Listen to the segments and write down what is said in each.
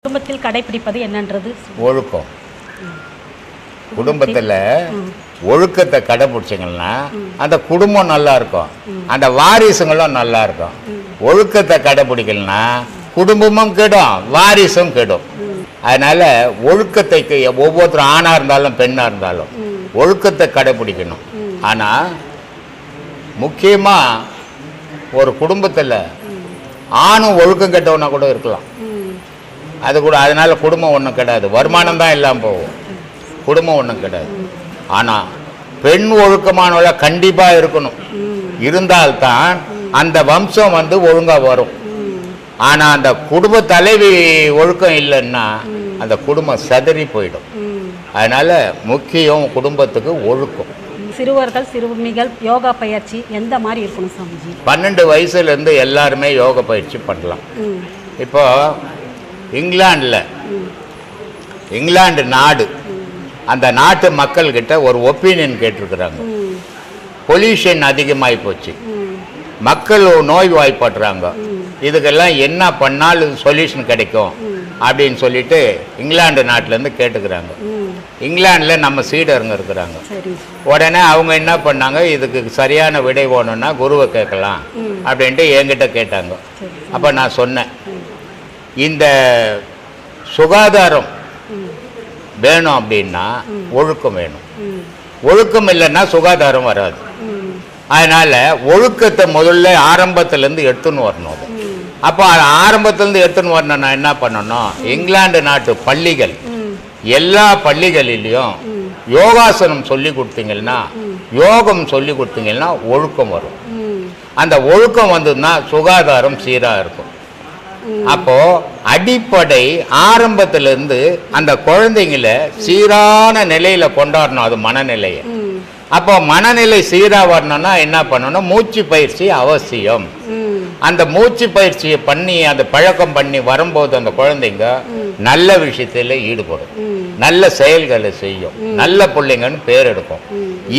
குடும்பத்தில் கடைபிடிப்பது என்னன்றது ஒழுக்கம். குடும்பத்தில் ஒழுக்கத்தை கடைபிடிச்சிங்கன்னா அந்த குடும்பம் நல்லா இருக்கும், அந்த வாரிசுங்களும் நல்லா இருக்கும். ஒழுக்கத்தை கடைபிடிக்கலன்னா குடும்பமும் கெடும், வாரிசும் கெடும். அதனால் ஒழுக்கத்தை ஒவ்வொருத்தரும் ஆணாக இருந்தாலும் பெண்ணாக இருந்தாலும் ஒழுக்கத்தை கடைபிடிக்கணும். ஆனால் முக்கியமாக ஒரு குடும்பத்தில் ஆணும் ஒழுக்கம் கெட்டவனா கூட இருக்கலாம், அது கூட. அதனால் குடும்பம் ஒன்றும் கிடையாது, வருமானம் தான் இல்லாமல் போகும், குடும்பம் ஒன்றும் கிடையாது. ஆனால் பெண் ஒழுக்கமானவள கண்டிப்பாக இருக்கணும், இருந்தால்தான் அந்த வம்சம் ஒழுங்காக வரும். ஆனால் அந்த குடும்ப தலைவி ஒழுக்கம் இல்லைன்னா அந்த குடும்பம் சதறி போயிடும். அதனால் முக்கியம் குடும்பத்துக்கு ஒழுக்கம். சிறுவர்கள் சிறுமிகள் யோகா பயிற்சி எந்த மாதிரி இருக்கணும் சாமிஜி? 12 வயசுலேருந்து எல்லாருமே யோகா பயிற்சி பண்ணலாம். இப்போ இங்கிலாந்து நாடு, அந்த நாட்டு மக்கள்கிட்ட ஒரு ஒப்பீனியன் கேட்டிருக்கிறாங்க. பொல்யூஷன் அதிகமாகி போச்சு, மக்கள் நோய் வாய்ப்படுறாங்க, இதுக்கெல்லாம் என்ன பண்ணாலும் சொல்யூஷன் கிடைக்கும் அப்படின்னு சொல்லிட்டு இங்கிலாந்து நாட்டிலேருந்து கேட்டுக்கிறாங்க. இங்கிலாண்டில் நம்ம சீடருங்க இருக்கிறாங்க. உடனே அவங்க என்ன பண்ணாங்க, இதுக்கு சரியான விடை வேணும்னா குருவை கேட்கலாம் அப்படின்ட்டு என்கிட்ட கேட்டாங்க. அப்போ நான் சொன்னேன், இந்த சுகாதாரம் வேணும் அப்படின்னா ஒழுக்கம் வேணும், ஒழுக்கம் இல்லைன்னா சுகாதாரம் வராது. அதனால் ஒழுக்கத்தை முதல்ல ஆரம்பத்துலேருந்து எடுத்துன்னு வரணும். அப்போ ஆரம்பத்துலேருந்து எடுத்துன்னு வரணும்னா என்ன பண்ணணும், இங்கிலாந்து நாட்டு பள்ளிகள் எல்லா பள்ளிகளிலையும் யோகாசனம் சொல்லி கொடுத்தீங்கன்னா, யோகம் சொல்லி கொடுத்தீங்கன்னா ஒழுக்கம் வரும். அந்த ஒழுக்கம் வந்ததுன்னா சுகாதாரம் சீராக இருக்கும். அப்போ அடிப்படை ஆரம்பத்திலிருந்து அந்த குழந்தைங்களை சீரான நிலையில கொண்டாடணும், அது மனநிலையை. அப்போ மனநிலை சீரா வரணும்னா என்ன பண்ணணும், மூச்சு பயிற்சி அவசியம். அந்த மூச்சு பயிற்சியை பண்ணி அந்த பழக்கம் பண்ணி வரும்போது அந்த குழந்தைங்க நல்ல விஷயத்துல ஈடுபடும், நல்ல செயல்களை செய்யும், நல்ல பிள்ளைங்கன்னு பேர் எடுக்கும்.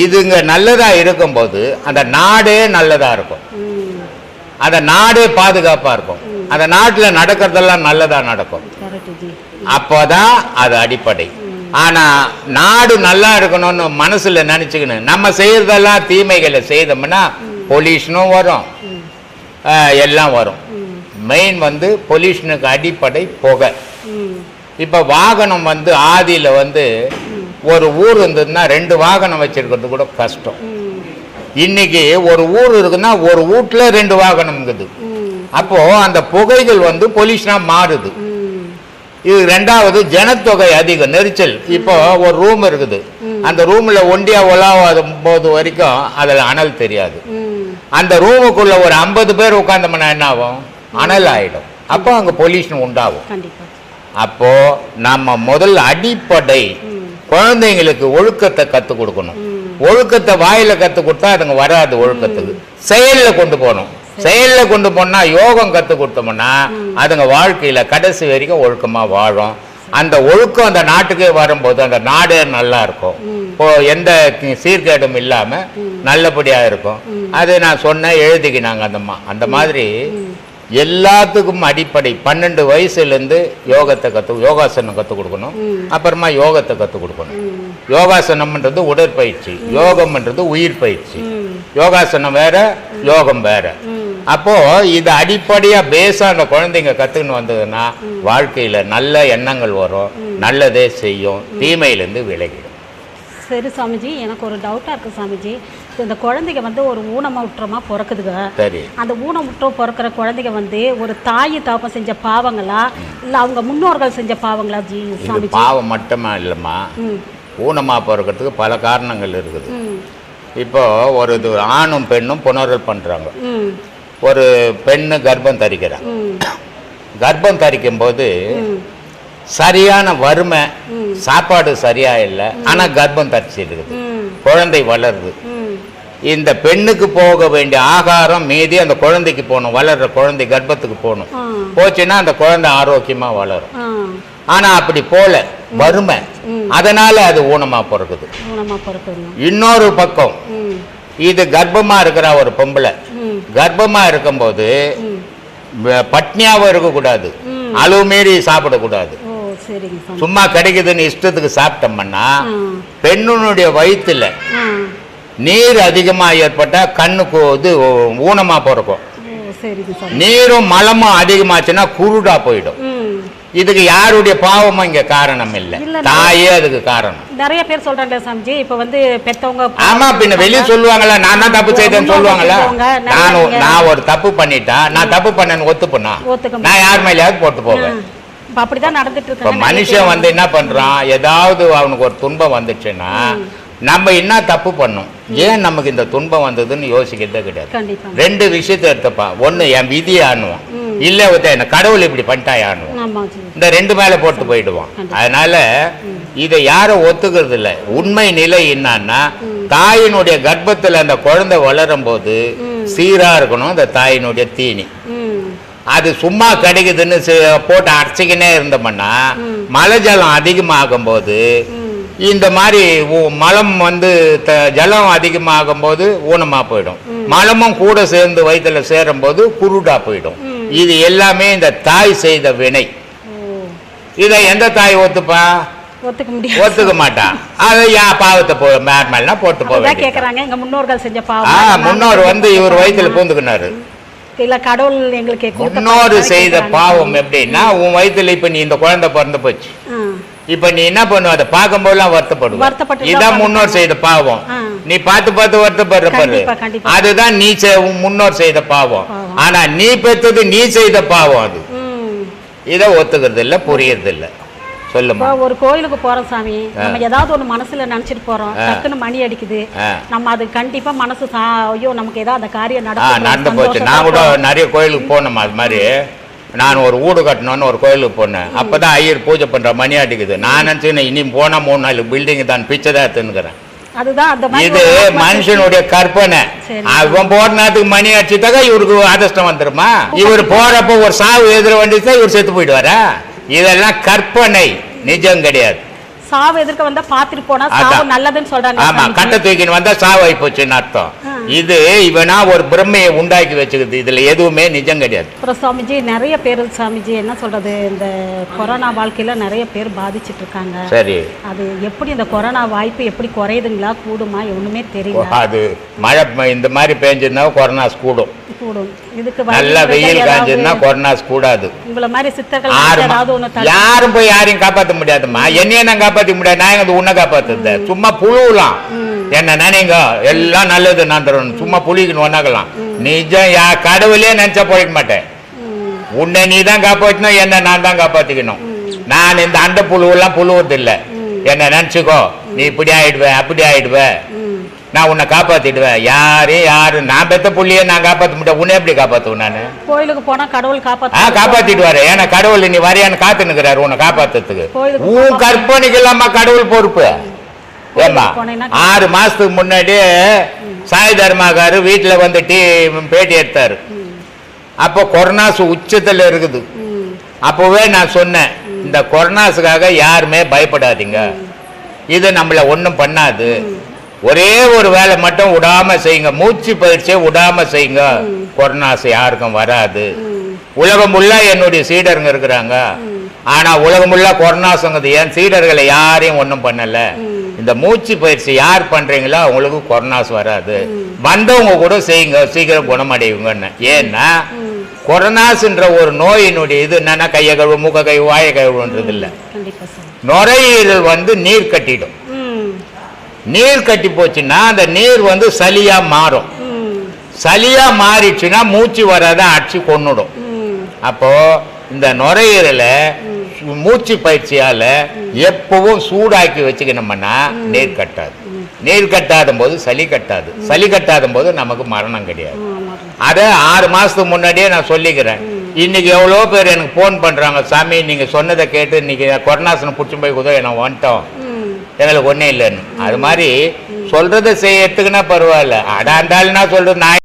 இதுங்க நல்லதா இருக்கும்போது அந்த நாடே நல்லதா இருக்கும், அந்த நாடே பாதுகாப்பா இருக்கும், அந்த நாட்டில் நடக்கிறதெல்லாம் நல்லதா நடக்கும். அப்போதான் அது அடிப்படை. ஆனா நாடு நல்லா இருக்கணும்னு மனசுல நினைச்சுக்கணும், நம்ம செய்யறதெல்லாம் தீமைகளை செய்தோம்னா பொல்யூஷனும் வரும், எல்லாம் வரும். மெயின் பொல்யூஷனுக்கு அடிப்படை புகை. இப்ப வாகனம் ஆதியில ஒரு ஊர் இருந்ததுன்னா 2 வாகனம் வச்சிருக்கிறது கூட கஷ்டம். இன்னைக்கு ஒரு ஊர் இருக்குன்னா ஒரு வீட்டுல 2 வாகனம் இருக்குது. அப்போ அந்த புகைகள் பொல்யூஷனா மாறுது. இது ரெண்டாவது, ஜனத்தொகை அதிகம், நெரிச்சல். இப்போ ஒரு ரூம் இருக்குது, அந்த ரூம்ல ஒண்டியா உலாவாத போது வரைக்கும் அதில் அனல் தெரியாது. அந்த ரூமுக்குள்ள ஒரு 50 பேர் உட்கார்ந்தோம்னா என்ன ஆகும், அனல் ஆயிடும். அப்போ அங்க பொல்யூஷன் உண்டாகும். அப்போ நம்ம முதல் அடிப்படை குழந்தைங்களுக்கு ஒழுக்கத்தை கற்றுக் கொடுக்கணும். ஒழுக்கத்தை வாயில கற்றுக் கொடுத்தா அதுங்க வராது, ஒழுக்கத்துக்கு செயல்ல கொண்டு போகணும். செயல்ல கொண்டு போனா யோகம் கற்றுக் கொடுத்தோம்னா அதுங்க வாழ்க்கையில கடைசி வரைக்கும் ஒழுக்கமா வாழும். அந்த ஒழுக்கம் அந்த நாட்டுக்கே வரும்போது அந்த நாடே நல்லா இருக்கும், எந்த சீர்கேடும் இல்லாம நல்லபடியா இருக்கும். அது நான் சொன்னேன், எழுதிக்கினாங்க. அந்த மாதிரி எல்லாத்துக்கும் அடிப்படை 12 வயசுலேருந்து யோகாசனம் கற்றுக் கொடுக்கணும். அப்புறமா யோகத்தை கற்றுக் கொடுக்கணும். யோகாசனம்ன்றது உடற்பயிற்சி, யோகம்ன்றது உயிர் பயிற்சி. யோகாசனம் வேற, யோகம் வேற. அப்போ இது அடிப்படையா பேச அந்த குழந்தைங்க கத்துக்கின்னு வந்ததுன்னா வாழ்க்கையில நல்ல எண்ணங்கள் வரும், நல்லதே செய்யும், தீமையிலேருந்து விலகிடும். சரி சாமிஜி, எனக்கு ஒரு டவுட்டாக இருக்குது சாமிஜி. இந்த குழந்தைங்க ஒரு ஊனமுற்றமாக பிறக்குதுங்க. சரி, அந்த ஊனமுற்றம் பிறக்கிற குழந்தைங்க ஒரு தாய் தாப்பம் செஞ்ச பாவங்களா இல்லை அவங்க முன்னோர்கள் செஞ்ச பாவங்களா ஜி? சாமிஜி, பாவம் மட்டுமா இல்லைம்மா, ஊனமாக பிறக்கிறதுக்கு பல காரணங்கள் இருக்குது. இப்போ ஒரு ஆணும் பெண்ணும் புணர்வு பண்ணுறாங்க. ஒரு பெண்ணு கர்ப்பம் தரிக்கிறாங்க. கர்ப்பம் தரிக்கும் போது சரியான வறுமை, சாப்பாடு சரியா இல்லை, ஆனா கர்ப்பம் தரிச்சிருக்குது, குழந்தை வளருது. இந்த பெண்ணுக்கு போக வேண்டிய ஆகாரம் மீதி அந்த குழந்தைக்கு போகணும், வளர்ற குழந்தை கர்ப்பத்துக்கு போகணும். போச்சுன்னா அந்த குழந்தை ஆரோக்கியமா வளரும். ஆனா அப்படி போல வறுமை, அதனால அது ஊனமா பிறக்குது. இன்னொரு பக்கம் இது கர்ப்பமா இருக்கிற ஒரு பொம்பளை கர்ப்பமா இருக்கும்போது பட்னியாவும் இருக்கக்கூடாது, அளவு மீறி சாப்பிடக்கூடாது. ஓ சரிங்க சாமி. சும்மா கிடைக்குதுன்னு இஷ்டத்துக்கு சாப்பிட்டோம்னா ஆ. பெண்ணுடைய வயிற்றுல ஆ. நீர் அதிகமாக ஏற்பட்டா கண்ணுக்கு இது ஊனமா பிறக்கும். ஓ சரிங்க சாமி. நீரும் மலமும் அதிகமாச்சுன்னா குருடா போயிடும். இதுக்கு யாருடைய பாவமும் இங்க காரணம் இல்லை, தாயே அதுக்கு காரணம். நிறைய பேர் சொல்றாங்க சாமிஜி, இப்ப வந்து பெத்தவங்க ஆமா பின்ன வெளியே சொல்லுவாங்களா நான் தான் தப்பு செய்தேன்னு சொல்லுவாங்களா? நான் ஒரு தப்பு பண்ணிட்டா நான் தப்பு பண்ணேன்னு ஒத்துப்பண்ணா நான் யார் மேலேயாவது போட்டு போவேன். அப்படிதான் நடந்துட்டு இப்ப இருக்கு. மனுஷன் வந்து என்ன பண்றான், ஏதாவது அவனுக்கு ஒரு துன்பம் வந்துச்சுன்னா நம்ம என்ன தப்பு பண்ணோம், ஏன் நமக்கு இந்த துன்பம் வந்ததுன்னு யோசிக்கிறதே கிடையாது. ரெண்டு விஷயத்த எடுத்துப்பா, ஒண்ணு என் விதியை ஆணுவான், இல்ல என்ன கடவுள் இப்படி பண்ணிட்டாயானுவான். இந்த ரெண்டு மேல போட்டு போயிடுவான். அதனால இதை யாரும் ஒத்துக்கிறது இல்லை. உண்மை நிலை என்னன்னா தாயினுடைய கர்ப்பத்துல அந்த குழந்தை வளரும் போது சீரா இருக்கணும் அந்த தாயினுடைய தீனி. அது சும்மா கிடைக்குதுன்னு போட்டு அரைச்சிக்கினே இருந்தோம்னா மழை ஜலம் அதிகமாகும் போது இந்த மாதிரி மலம் வந்து ஜலம் அதிகமாகும் போது ஊனமா போயிடும், மலமும் கூட சேர்ந்து வயிற்றுல சேரும் போது குருடா போயிடும். இது எல்லாமே இந்த தாய் செய்த வினை. இதை எந்த தாய் ஒத்துப்பா? ஒத்துக்க மாட்டான். அதை பாவத்தை மேல்னா போட்டு போவேன். முன்னோர் வந்து இவர் வயிற்றுல பூந்துக்கினாரு. முன்னோர் செய்த பாவம் எப்படின்னா உன் வயிற்றுல இப்ப நீ இந்த குழந்தை பிறந்து போச்சு, இப்ப நீ என்ன பண்ணுவ, அதை பார்க்கும் போதெல்லாம் வருத்தப்படுவ. இதான் முன்னோர் செய்த பாவம். நீ பார்த்து பார்த்து வருத்தப்படுற, அதுதான் நீ முன்னோர் செய்த பாவம். ஆனா நீ பெற்றது நீ செய்த பாவம். அது இதை ஒத்துக்கிறது இல்ல, புரியறது இல்ல. சொல்லுமா. ஒரு கோயிலுக்கு போறோம் சாமி, நம்ம ஏதாவது ஒரு மனசுல நினைச்சிட்டு போறோம், டக்குன்னு மணி அடிக்குது, நம்ம அது கண்டிப்பா மனசு ஐயோ நமக்கு ஏதாவது அந்த காரியம் நடந்து போச்சு. நான் கூட நிறைய கோயிலுக்கு போனோம். அது மாதிரி நான் ஒரு வீடு கட்டணும்னு ஒரு கோயிலுக்கு போனேன். அப்பதான் ஐயர் பூஜை பண்ற மணி அடிக்குது. நான் நினைச்சேன் இனி போனா 3 நாள் பில்டிங் தான் பிச்சை தான் எடுத்துக்கிறேன். இது மனுஷனுடைய கற்பனை. அவன் போற நேரத்துக்கு மணி அடிச்சுட்டாக்கா இவருக்கு அதிர்ஷ்டம் வந்துருமா? இவர் போறப்ப ஒரு சாவு எதிர வந்துச்சா இவர் செத்து போயிடுவாரா? இதெல்லாம் கற்பனை, நிஜம் கிடையாது. சாவு எதிர்க்க வந்தா பாத்துட்டு போனா சாவு நல்லதுன்னு சொல்றாங்க. ஆமா, கட்ட தூக்கின்னு வந்தா சாவு ஆகி போச்சுன்னு அர்த்தம். இது இவனா ஒரு பிரமையை உண்டாக்கி வச்சுக்குது. இதுல எதுவுமே நிஜம் கிடையாது. அப்புறம் சாமிஜி நிறைய பேர் சாமிஜி என்ன சொல்றது, இந்த கொரோனா வாழ்க்கையில நிறைய பேர் பாதிச்சுட்டு இருக்காங்க. சரி, அது எப்படி இந்த கொரோனா வாய்ப்பு எப்படி குறையுதுங்களா கூடுமா ஒண்ணுமே தெரியல. அது மழை இந்த மாதிரி பெஞ்சிருந்தா கொரோனா கூடும். இதுக்கு நல்ல வெயில் காய்ஞ்சதுன்னா கொரோனா கூடாது. உங்களை மாதிரி சித்தர்கள் யாரும் போய் யாரையும் காப்பாற்ற முடியாதுமா. என்னைய நான் காப்பாற்ற முடியாது, நான் உன்னை காப்பாத்துத. சும்மா புழுவலாம் என்ன நினைங்க, எல்லாம் நல்லது நான் தரணும், சும்மா புளிக்கணும் ஒன்னாக்கலாம். நிஜம் கடவுளே நினைச்சா போயிட மாட்டேன். உன்னை நீ தான் காப்பாற்றணும், என்ன நான் தான் காப்பாத்திக்கணும். நான் இந்த அண்ட புழுவெல்லாம் புழுவது இல்லை. என்ன நினைச்சுக்கோ, நீ இப்படி ஆயிடுவேன் அப்படி ஆயிடுவேன், நான் உன்னை காப்பாத்திடுவேன். யாரு நான் பெத்த புள்ளியே நான் காப்பாற்ற முடியாது, உன்னை எப்படி காப்பாத்துவேன்? நானு கோயிலுக்கு போனா கடவுள் காப்பாத்திடுவாரு. ஏன்னா கடவுள் நீ வரையான்னு காத்து நிக்கிறாரு உன்னை காப்பாத்துறதுக்கு. உன் கற்பனைக்கு இல்லாம கடவுள் பொறுப்பு. ஏமா 6 மாசத்துக்கு முன்னாடியே சாய் தர்மாகாரு வீட்டுல வந்து பேட்டி எடுத்தாரு. அப்போ கொரோனாசு உச்சத்துல இருக்குது. அப்பவே நான் சொன்னேன், இந்த கொரோனாஸுக்காக யாருமே பயப்படாதீங்க, இது நம்மள ஒண்ணும் பண்ணாது. ஒரே ஒரு வேலை மட்டும் விடாம செய்யுங்க, மூச்சு பயிற்சியை விடாம செய்யுங்க, கொரோனாஸ் யாருக்கும் வராது. உலகம் உள்ள என்னுடைய சீடருங்க இருக்கிறாங்க, ஆனா உலகம் உள்ள கொரோனாஸுங்கிறது என் சீடர்களை யாரையும் ஒன்றும் பண்ணல. இந்த மூச்சு பயிற்சி யார் பண்றீங்களோ அவங்களுக்கு கொரோனாஸ் வராது, வந்தவங்க கூட செய்யுங்க, சீக்கிரம் குணமடைவுங்கன்னு. ஏன்னா கொரோனாஸ்ன்ற ஒரு நோயினுடைய இது என்னன்னா கையை கழுவு மூக்க கழுவு வாயை கழுவுன்றது இல்லை. நுரையீரல் வந்து நீர் கட்டிடும். நீர் கட்டி போச்சுன்னா அந்த நீர் வந்து சளியா மாறும். சளியா மாறிடுச்சுன்னா மூச்சு வராத அடிச்சு கொன்னுடும். அப்போ இந்த நுரையீரலை மூச்சு பயிற்சியால எப்பவும் சூடாக்கி வச்சுக்கணும்னா நீர் கட்டாது. நீர் கட்டாத போது சளி கட்டாது. சளி கட்டாத போது நமக்கு மரணம் கிடையாது. அதை 6 மாசத்துக்கு முன்னாடியே நான் சொல்லிக்கிறேன். இன்னைக்கு எவ்வளோ பேர் எனக்கு போன் பண்றாங்க, சாமி நீங்க சொன்னதை கேட்டு இன்னைக்கு கொரோனாசனம் பிடிச்சி போய் குதோ என்ன வந்துட்டோம், எங்களுக்கு ஒன்றும் இல்லைன்னு. அது மாதிரி சொல்றதை செய்யறதுக்குன்னா பரவாயில்ல. அடாந்தாலும் நான் சொல்றது நான்